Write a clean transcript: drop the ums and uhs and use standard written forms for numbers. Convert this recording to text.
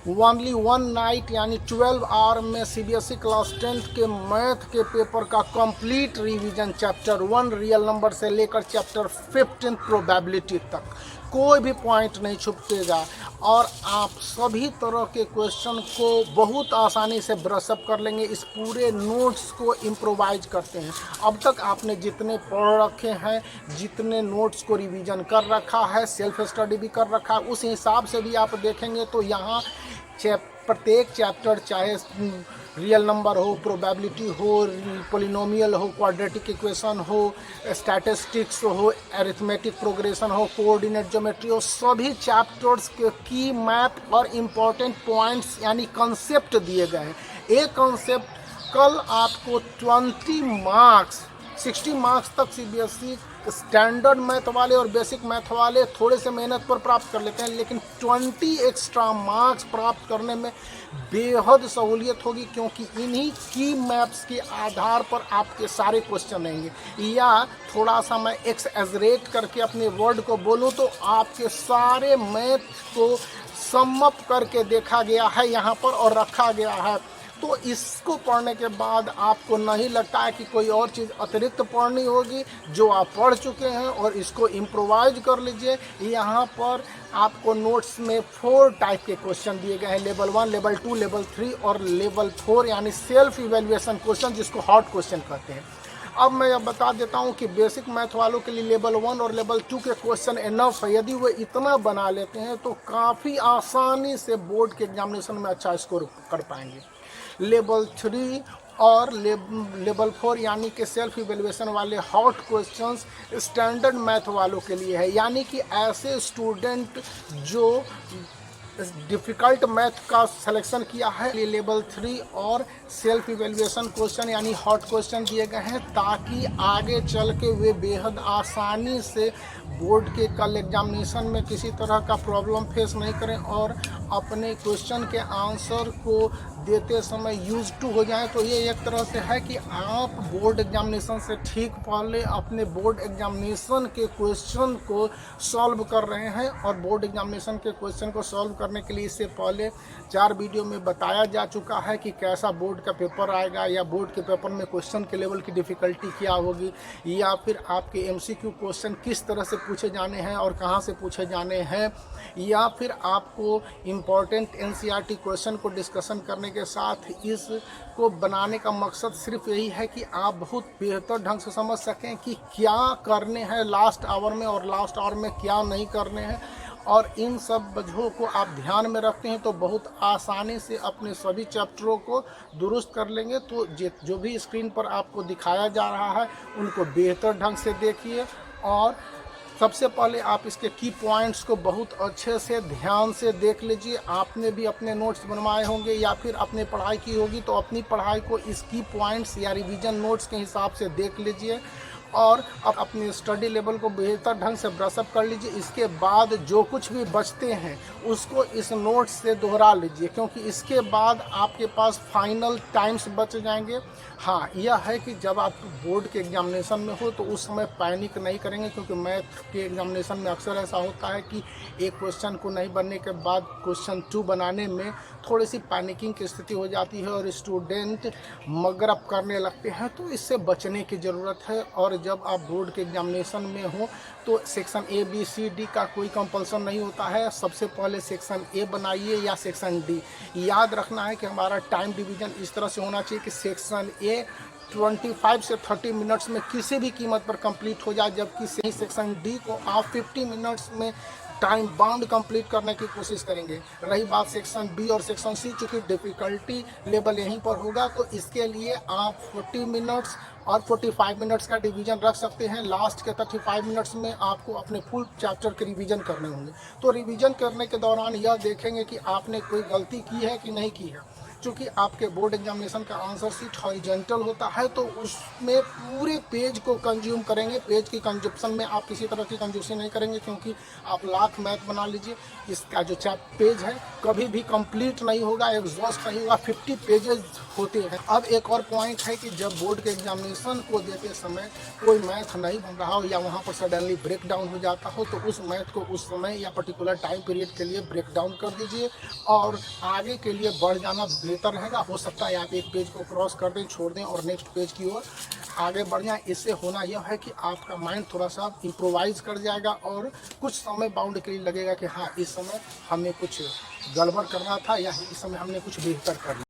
Only one night यानी 12 our में CBSE class 10th के मैथ के पेपर का complete revision chapter 1 real number से लेकर चैप्टर 15 प्रोबेबिलिटी तक, कोई भी पॉइंट नहीं छुपकेगा और आप सभी तरह के क्वेश्चन को बहुत आसानी से ब्रशअप कर लेंगे। इस पूरे नोट्स को इम्प्रोवाइज करते हैं। अब तक आपने जितने पढ़ रखे हैं, जितने नोट्स को रिवीजन कर रखा है, सेल्फ स्टडी भी कर रखा है, उस हिसाब से भी आप देखेंगे तो यहाँ प्रत्येक चैप्टर, चाहे रियल नंबर हो, प्रोबेबिलिटी हो, पोलिनोमियल हो, क्वाड्रेटिक इक्वेशन हो, स्टैटिस्टिक्स हो, अरिथमेटिक प्रोग्रेशन हो, कोऑर्डिनेट ज्योमेट्री हो, सभी चैप्टर्स के की मैप और इम्पॉर्टेंट पॉइंट्स यानी कंसेप्ट दिए गए हैं। एक कंसेप्ट कल आपको 20 मार्क्स 60 मार्क्स तक सीबीएसई स्टैंडर्ड मैथ वाले और बेसिक मैथ वाले थोड़े से मेहनत पर प्राप्त कर लेते हैं, लेकिन 20 एक्स्ट्रा मार्क्स प्राप्त करने में बेहद सहूलियत होगी, क्योंकि इन्हीं की मैप्स के आधार पर आपके सारे क्वेश्चन रहेंगे। या थोड़ा सा मैं एक्सएजरेट करके अपने वर्ड को बोलूं तो आपके सारे मैथ को समअप करके देखा गया है यहाँ पर और रखा गया है। तो इसको पढ़ने के बाद आपको नहीं लगता है कि कोई और चीज़ अतिरिक्त पढ़नी होगी, जो आप पढ़ चुके हैं और इसको इम्प्रोवाइज कर लीजिए। यहाँ पर आपको नोट्स में 4 टाइप के क्वेश्चन दिए गए हैं, लेवल 1, लेवल 2, लेवल 3 और लेवल 4 यानी सेल्फ इवेल्युएशन क्वेश्चन, जिसको हॉट क्वेश्चन कहते हैं। अब मैं अब बता देता हूँ कि बेसिक मैथ वालों के लिए लेवल 1 और लेवल 2 के क्वेश्चन इनफ है। यदि वो इतना बना लेते हैं तो काफ़ी आसानी से बोर्ड के एग्जामिनेशन में अच्छा स्कोर कर पाएंगे। लेवल 3 और लेवल 4 यानी कि सेल्फ इवेल्युएशन वाले हॉट क्वेश्चंस स्टैंडर्ड मैथ वालों के लिए है, यानी कि ऐसे स्टूडेंट जो डिफ़िकल्ट मैथ का सिलेक्शन किया है। लेवल 3 और सेल्फ इवेल्युएशन क्वेश्चन यानी हॉट क्वेश्चन दिए गए हैं, ताकि आगे चल के वे बेहद आसानी से बोर्ड के कल एग्जामिनेशन में किसी तरह का प्रॉब्लम फेस नहीं करें और अपने क्वेश्चन के आंसर को देते समय यूज टू हो जाए। तो ये एक तरह से है कि आप बोर्ड एग्जामिनेशन से ठीक पहले अपने बोर्ड एग्जामिनेशन के क्वेश्चन को सॉल्व कर रहे हैं, और बोर्ड एग्जामिनेशन के क्वेश्चन को सॉल्व करने के लिए इससे पहले 4 वीडियो में बताया जा चुका है कि कैसा बोर्ड का पेपर आएगा, या बोर्ड के पेपर में क्वेश्चन के लेवल की डिफ़िकल्टी क्या होगी, या फिर आपके MCQ क्वेश्चन किस तरह से पूछे जाने हैं और कहाँ से पूछे जाने हैं, या फिर आपको इम्पॉर्टेंट NCERT क्वेश्चन को डिस्कशन करने के साथ इसको बनाने का मकसद सिर्फ यही है कि आप बहुत बेहतर ढंग से समझ सकें कि क्या करने हैं लास्ट आवर में और लास्ट आवर में क्या नहीं करने हैं। और इन सब वजहों को आप ध्यान में रखते हैं तो बहुत आसानी से अपने सभी चैप्टरों को दुरुस्त कर लेंगे। तो जो भी स्क्रीन पर आपको दिखाया जा रहा है उनको बेहतर ढंग से देखिए, और सबसे पहले आप इसके की पॉइंट्स को बहुत अच्छे से ध्यान से देख लीजिए। आपने भी अपने नोट्स बनवाए होंगे या फिर अपने पढ़ाई की होगी, तो अपनी पढ़ाई को इस की पॉइंट्स या रिवीजन नोट्स के हिसाब से देख लीजिए और अब अपने स्टडी लेवल को बेहतर ढंग से ब्रशअप कर लीजिए। इसके बाद जो कुछ भी बचते हैं उसको इस नोट्स से दोहरा लीजिए, क्योंकि इसके बाद आपके पास फाइनल टाइम्स बच जाएंगे। हाँ, यह है कि जब आप बोर्ड के एग्जामिनेशन में हो तो उस समय पैनिक नहीं करेंगे, क्योंकि मैथ के एग्जामिनेशन में अक्सर ऐसा होता है कि एक क्वेश्चन को नहीं बनने के बाद क्वेश्चन 2 बनाने में थोड़ी सी पैनिकिंग की स्थिति हो जाती है और स्टूडेंट मगरब करने लगते हैं। तो इससे बचने की ज़रूरत है। और जब आप बोर्ड के एग्जामिनेशन में हो तो सेक्शन ABCD का कोई कंपल्सन नहीं होता है। सबसे पहले सेक्शन A बनाइए या सेक्शन D। याद रखना है कि हमारा टाइम डिवीज़न इस तरह से होना चाहिए कि सेक्शन A 25 से 30 मिनट्स में किसी भी कीमत पर कंप्लीट हो जाए, जबकि सही सेक्शन D को आप 50 मिनट्स में टाइम बाउंड कंप्लीट करने की कोशिश करेंगे। रही बात सेक्शन B और सेक्शन C, चूँकि डिफ़िकल्टी लेवल यहीं पर होगा, तो इसके लिए आप 40 मिनट्स और 45 मिनट्स का डिवीज़न रख सकते हैं। लास्ट के 35 मिनट्स में आपको अपने फुल चैप्टर के रिवीजन करने होंगे। तो रिवीजन करने के दौरान यह देखेंगे कि आपने कोई गलती की है कि नहीं की है। चूँकि आपके बोर्ड एग्जामिनेशन का आंसर शीट हॉरिजॉन्टल होता है तो उसमें पूरे पेज को कंज्यूम करेंगे। पेज की कंजप्शन में आप किसी तरह की कंजूसी नहीं करेंगे, क्योंकि आप लाख मैथ बना लीजिए, इसका जो पेज है कभी भी कंप्लीट नहीं होगा, एग्जॉस्ट नहीं होगा। 50 पेजेस होते हैं। अब एक और पॉइंट है कि जब बोर्ड के एग्जामिनेशन को देते समय कोई मैथ नहीं बन रहा हो या वहाँ पर सडनली ब्रेक डाउन हो जाता हो तो उस मैथ को उस समय या पर्टिकुलर टाइम पीरियड के लिए ब्रेक डाउन कर दीजिए और आगे के लिए बढ़ जाना बेहतर रहेगा। हो सकता है आप एक पेज को क्रॉस कर दें, छोड़ दें और नेक्स्ट पेज की ओर आगे बढ़ जाएं। इससे होना यह है कि आपका माइंड थोड़ा सा इम्प्रोवाइज कर जाएगा और कुछ समय बाउंड के लिए लगेगा कि हाँ, इस समय हमें कुछ गड़बड़ करना था या इस समय हमने कुछ बेहतर करना।